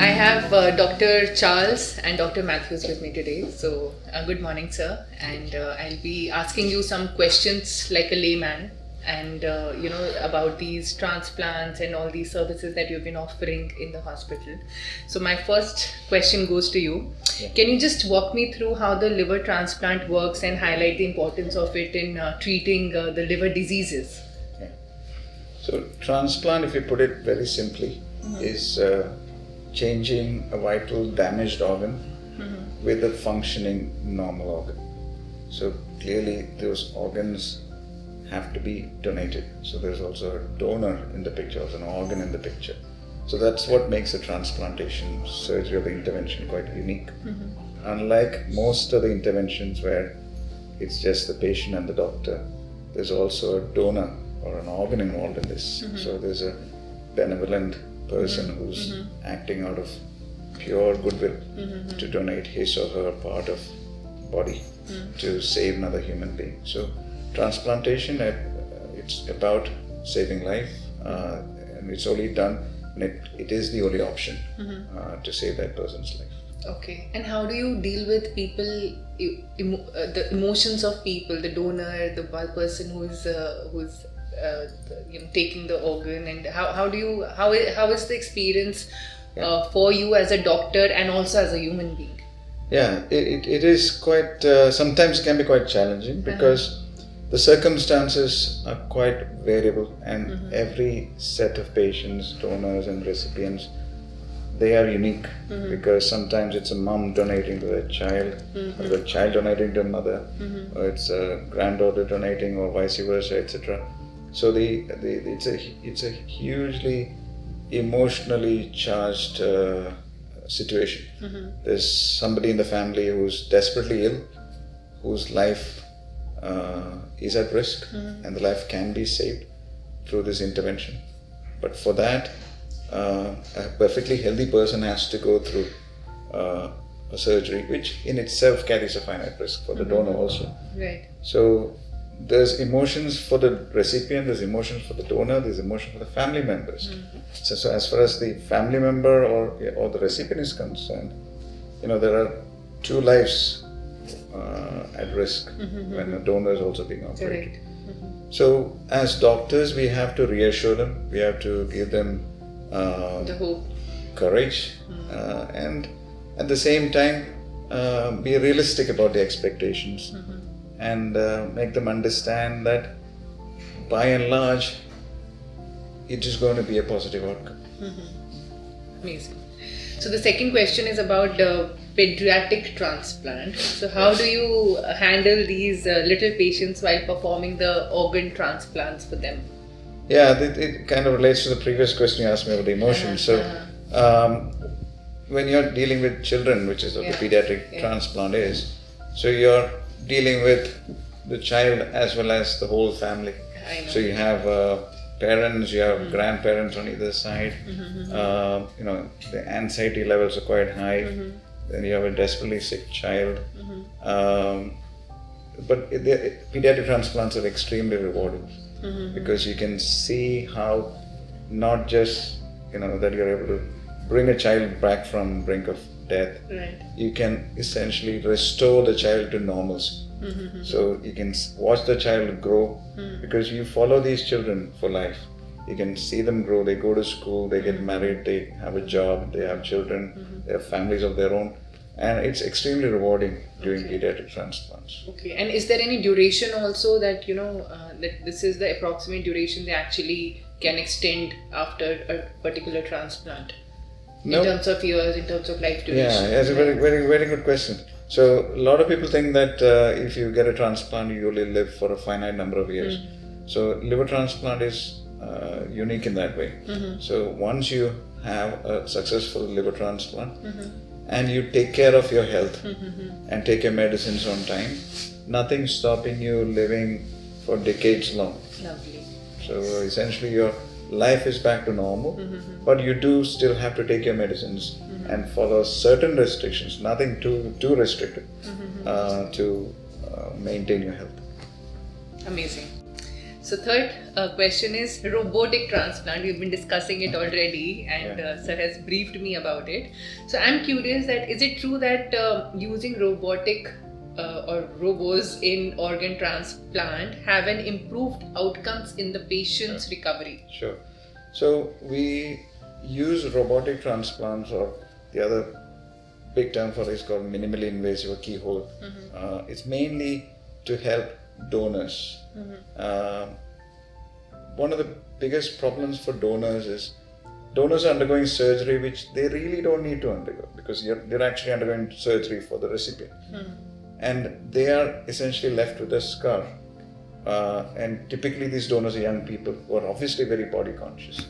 I have Dr. Charles and Dr. Matthews with me today. So, good morning, sir. And I'll be asking you some questions like a layman, and about these transplants and all these services that you've been offering in the hospital. So, my first question goes to you. Yeah. Can you just walk me through how the liver transplant works and highlight the importance of it in treating the liver diseases? Yeah. So, transplant, if you put it very simply, is changing a vital damaged organ with a functioning normal organ. So clearly those organs have to be donated. So there's also a donor in the picture, also an organ in the picture. So that's what makes a transplantation surgery or the intervention quite unique. Unlike most of the interventions where it's just the patient and the doctor, there's also a donor or an organ involved in this. So there's a benevolent person who's acting out of pure goodwill to donate his or her part of body to save another human being. So transplantation, it's about saving life, and it's only done when it is the only option to save that person's life. Okay, and how do you deal with people, the emotions of people, the donor, the person who's taking the organ, and how is the experience for you as a doctor and also as a human being? Yeah, it is quite sometimes can be quite challenging because the circumstances are quite variable, and every set of patients, donors and recipients, they are unique because sometimes it's a mom donating to their child, or the child donating to a mother, or it's a granddaughter donating, or vice versa, etc. So it's a hugely emotionally charged situation. There's somebody in the family who's desperately ill, whose life is at risk, and the life can be saved through this intervention. But for that, a perfectly healthy person has to go through a surgery, which in itself carries a finite risk for the donor also. Right. So there's emotions for the recipient, there's emotions for the donor, there's emotion for the family members. So as far as the family member or the recipient is concerned, there are two lives at risk when a donor is also being operated. So as doctors, we have to reassure them, we have to give them the hope, courage, and at the same time be realistic about the expectations. And make them understand that by and large it is going to be a positive outcome. Amazing. So the second question is about pediatric transplant. So how do you handle these little patients while performing the organ transplants for them? Yeah, it kind of relates to the previous question you asked me about the emotions. So when you're dealing with children, which is what the pediatric transplant is, so you're dealing with the child as well as the whole family. So you have parents, you have grandparents on either side. The anxiety levels are quite high. Then you have a desperately sick child. But the pediatric transplants are extremely rewarding because you can see how not just that you're able to bring a child back from brink of death. Right. You can essentially restore the child to normalcy. So you can watch the child grow because you follow these children for life. You can see them grow, they go to school, they get married, they have a job, they have children, they have families of their own, and it's extremely rewarding doing pediatric transplants. Okay, and is there any duration also that that this is the approximate duration they actually can extend after a particular transplant? In terms of years, in terms of life duration? Yeah, that's a very, very, very good question. So a lot of people think that if you get a transplant, you only live for a finite number of years. So liver transplant is unique in that way. So once you have a successful liver transplant and you take care of your health and take your medicines on time, nothing's stopping you living for decades long. Lovely. So essentially your life is back to normal, but you do still have to take your medicines and follow certain restrictions, nothing too restricted, to maintain your health. Amazing. So third question is robotic transplant. We've been discussing it already, and sir has briefed me about it. So I'm curious that is it true that using robotic or robos in organ transplant have an improved outcomes in the patient's recovery? Sure. So we use robotic transplants, or the other big term for it is called minimally invasive or keyhole. It's mainly to help donors. One of the biggest problems for donors is donors are undergoing surgery which they really don't need to undergo, because they're actually undergoing surgery for the recipient. And they are essentially left with a scar. And typically these donors are young people who are obviously very body conscious.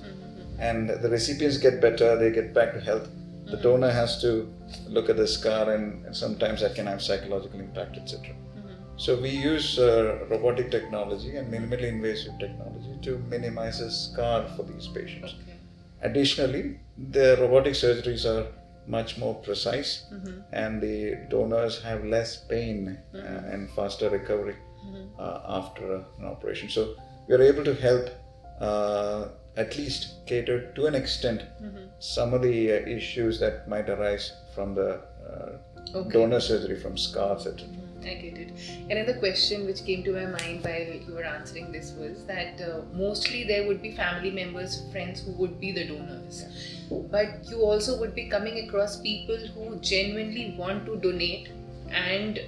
And the recipients get better, they get back to health. The donor has to look at the scar, and sometimes that can have psychological impact, etc. So we use robotic technology and minimally invasive technology to minimize the scar for these patients. Additionally, the robotic surgeries are much more precise, and the donors have less pain and faster recovery after an operation. So we are able to help at least cater to an extent some of the issues that might arise from the donor surgery, from scars, etc. I get it. Another question which came to my mind while you were answering this was that mostly there would be family members, friends who would be the donors. But you also would be coming across people who genuinely want to donate and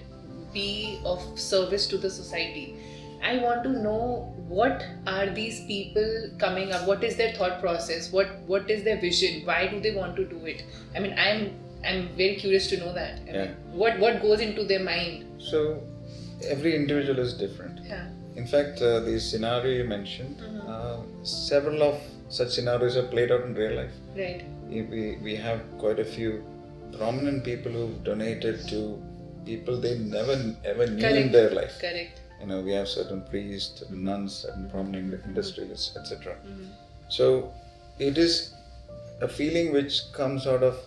be of service to the society. I want to know, what are these people coming up? What is their thought process? What is their vision? Why do they want to do it? I mean, I'm very curious to know that. I mean, what goes into their mind? So every individual is different. In fact, the scenario you mentioned, several of such scenarios are played out in real life. Right. We have quite a few prominent people who've donated to people they never ever knew in their life. Correct. We have certain priests, certain nuns, certain prominent industrialists, etc. So it is a feeling which comes out of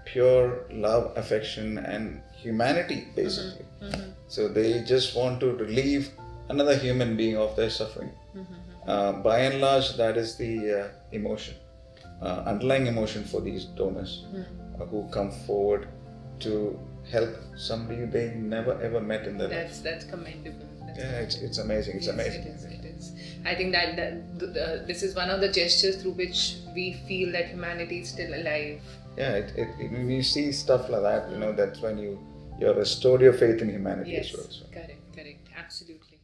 pure love, affection, and humanity, basically. So they just want to relieve another human being of their suffering. By and large, that is the emotion, underlying emotion for these donors who come forward to help somebody they never ever met in their life. That's commendable. It's amazing. It's amazing. It is. I think that this is one of the gestures through which we feel that humanity is still alive. Yeah, when you see stuff like that, that's when you restore your faith in humanity as well. So. Correct, absolutely.